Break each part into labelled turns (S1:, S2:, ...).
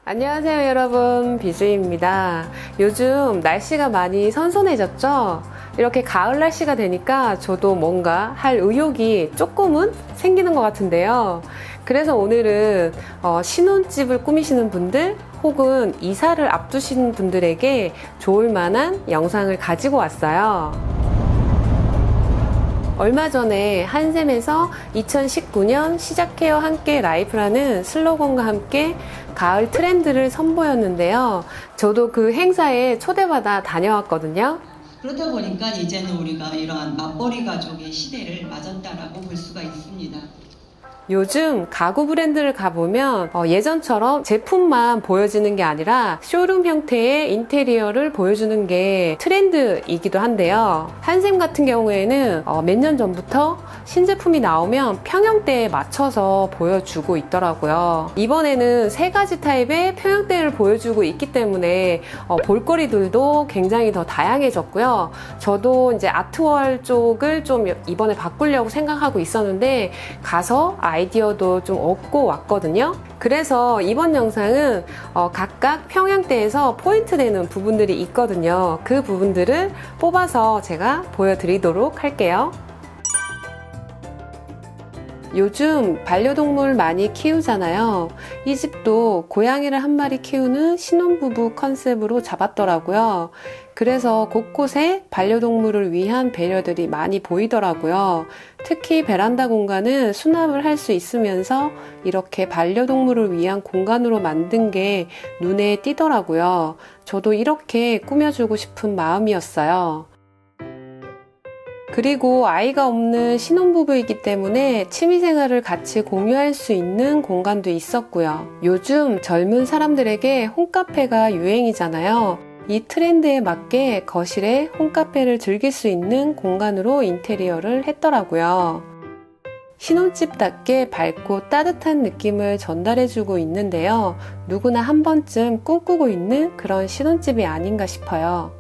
S1: 안녕하세요 여러분, 비주입니다. 요즘 날씨가 많이 선선해졌죠? 이렇게 가을 날씨가 되니까 저도 뭔가 할 의욕이 조금은 생기는 것 같은데요. 그래서 오늘은 신혼집을 꾸미시는 분들 혹은 이사를 앞두시는 분들에게 좋을 만한 영상을 가지고 왔어요. 얼마 전에 한샘에서 2019년 시작해요 함께 라이프라는 슬로건과 함께 가을 트렌드를 선보였는데요. 저도 그 행사에 초대받아 다녀왔거든요.
S2: 그렇다 보니까 이제는 우리가 이러한 맞벌이 가족의 시대를 맞았다라고 볼 수가 있습니다.
S1: 요즘 가구 브랜드를 가보면 예전처럼 제품만 보여지는 게 아니라 쇼룸 형태의 인테리어를 보여주는 게 트렌드이기도 한데요. 한샘 같은 경우에는 몇 년 전부터 신제품이 나오면 평형대에 맞춰서 보여주고 있더라고요. 이번에는 세 가지 타입의 평형대를 보여주고 있기 때문에 볼거리들도 굉장히 더 다양해졌고요. 저도 이제 아트월 쪽을 좀 이번에 바꾸려고 생각하고 있었는데 가서 아이디어도 좀 얻고 왔거든요. 그래서 이번 영상은 각각 평형대에서 포인트 되는 부분들이 있거든요. 그 부분들을 뽑아서 제가 보여드리도록 할게요. 요즘 반려동물 많이 키우잖아요. 이 집도 고양이를 한 마리 키우는 신혼부부 컨셉으로 잡았더라고요. 그래서 곳곳에 반려동물을 위한 배려들이 많이 보이더라고요. 특히 베란다 공간은 수납을 할 수 있으면서 이렇게 반려동물을 위한 공간으로 만든 게 눈에 띄더라고요. 저도 이렇게 꾸며주고 싶은 마음이었어요. 그리고 아이가 없는 신혼부부이기 때문에 취미생활을 같이 공유할 수 있는 공간도 있었고요. 요즘 젊은 사람들에게 홈카페가 유행이잖아요. 이 트렌드에 맞게 거실에 홈카페를 즐길 수 있는 공간으로 인테리어를 했더라고요. 신혼집답게 밝고 따뜻한 느낌을 전달해주고 있는데요. 누구나 한 번쯤 꿈꾸고 있는 그런 신혼집이 아닌가 싶어요.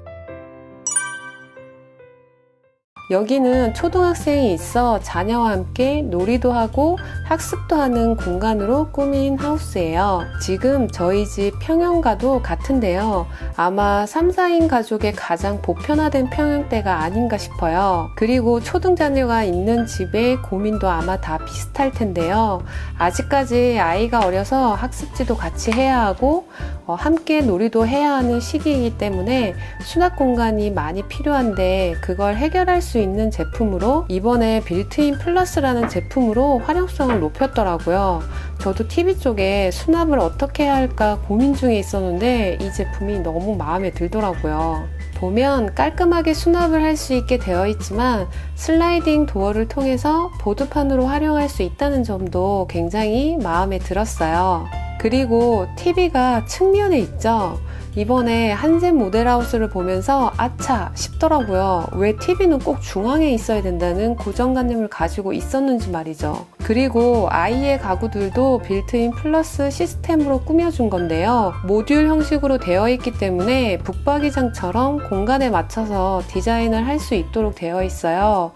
S1: 여기는 초등학생이 있어 자녀와 함께 놀이도 하고 학습도 하는 공간으로 꾸민 하우스예요. 지금 저희 집 평형과도 같은데요. 아마 3, 4인 가족의 가장 보편화된 평형대가 아닌가 싶어요. 그리고 초등자녀가 있는 집의 고민도 아마 다 비슷할 텐데요. 아직까지 아이가 어려서 학습지도 같이 해야 하고 함께 놀이도 해야 하는 시기이기 때문에 수납 공간이 많이 필요한데 그걸 해결할 수 있는 제품으로 이번에 빌트인 플러스라는 제품으로 활용성을 높였더라고요. 저도 TV 쪽에 수납을 어떻게 해야 할까 고민 중에 있었는데 이 제품이 너무 마음에 들더라고요. 보면 깔끔하게 수납을 할 수 있게 되어 있지만 슬라이딩 도어를 통해서 보드판으로 활용할 수 있다는 점도 굉장히 마음에 들었어요. 그리고 TV가 측면에 있죠. 이번에 한샘 모델하우스를 보면서 아차 싶더라고요. 왜 TV는 꼭 중앙에 있어야 된다는 고정관념을 가지고 있었는지 말이죠. 그리고 아이의 가구들도 빌트인 플러스 시스템으로 꾸며준 건데요. 모듈 형식으로 되어 있기 때문에 북박이장처럼 공간에 맞춰서 디자인을 할 수 있도록 되어 있어요.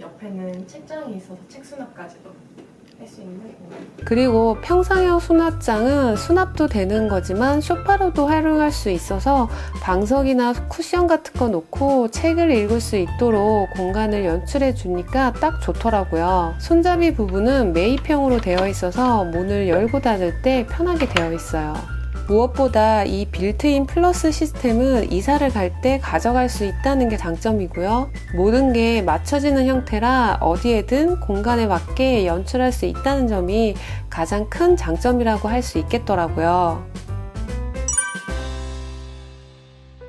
S3: 옆에는 책장이 있어서 책 수납까지도 할 수 있는 공간.
S1: 그리고 평상형 수납장은 수납도 되는 거지만 소파로도 활용할 수 있어서 방석이나 쿠션 같은 거 놓고 책을 읽을 수 있도록 공간을 연출해 주니까 딱 좋더라고요. 손잡이 부분은 매입형으로 되어 있어서 문을 열고 닫을 때 편하게 되어 있어요. 무엇보다 이 빌트인 플러스 시스템은 이사를 갈 때 가져갈 수 있다는 게 장점이고요. 모든 게 맞춰지는 형태라 어디에든 공간에 맞게 연출할 수 있다는 점이 가장 큰 장점이라고 할 수 있겠더라고요.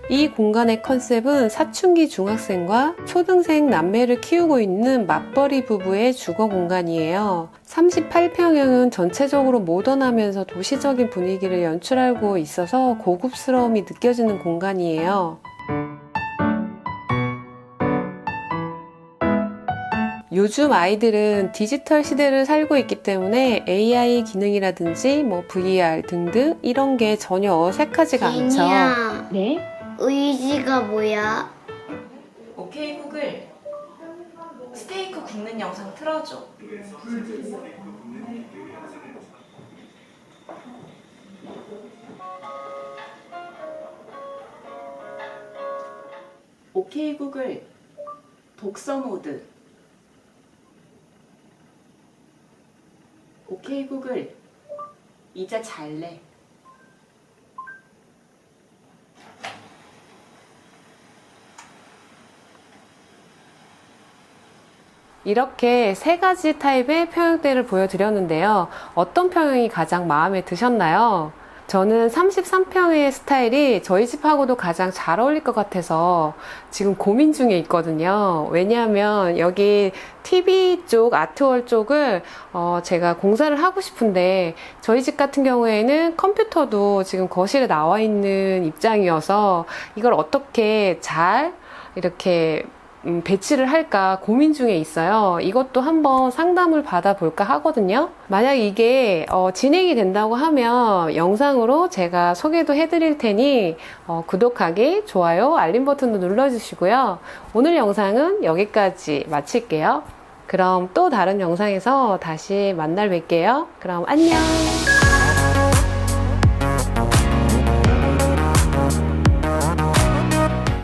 S1: 이 공간의 컨셉은 사춘기 중학생과 초등생 남매를 키우고 있는 맞벌이 부부의 주거 공간이에요. 38평형은 전체적으로 모던하면서 도시적인 분위기를 연출하고 있어서 고급스러움이 느껴지는 공간이에요. 요즘 아이들은 디지털 시대를 살고 있기 때문에 AI 기능이라든지 VR 등등 이런 게 전혀 어색하지가 않죠.
S4: 제니야,
S5: 네?
S4: 의지가 뭐야?
S3: 오케이 구글, 스테이크 굽는 영상 틀어줘.
S5: 오케이 구글, 독서 모드. 오케이 구글, 이제 잘래.
S1: 이렇게 세 가지 타입의 평형대를 보여드렸는데요. 어떤 평형이 가장 마음에 드셨나요? 저는 33평의 스타일이 저희 집하고도 가장 잘 어울릴 것 같아서 지금 고민 중에 있거든요. 왜냐하면 여기 TV 쪽, 아트월 쪽을 제가 공사를 하고 싶은데 저희 집 같은 경우에는 컴퓨터도 지금 거실에 나와 있는 입장이어서 이걸 어떻게 잘 이렇게 배치를 할까 고민 중에 있어요. 이것도 한번 상담을 받아볼까 하거든요. 만약 이게 진행이 된다고 하면 영상으로 제가 소개도 해드릴 테니 구독하기, 좋아요, 알림 버튼도 눌러주시고요. 오늘 영상은 여기까지 마칠게요. 그럼 또 다른 영상에서 다시 만날 뵐게요. 그럼 안녕!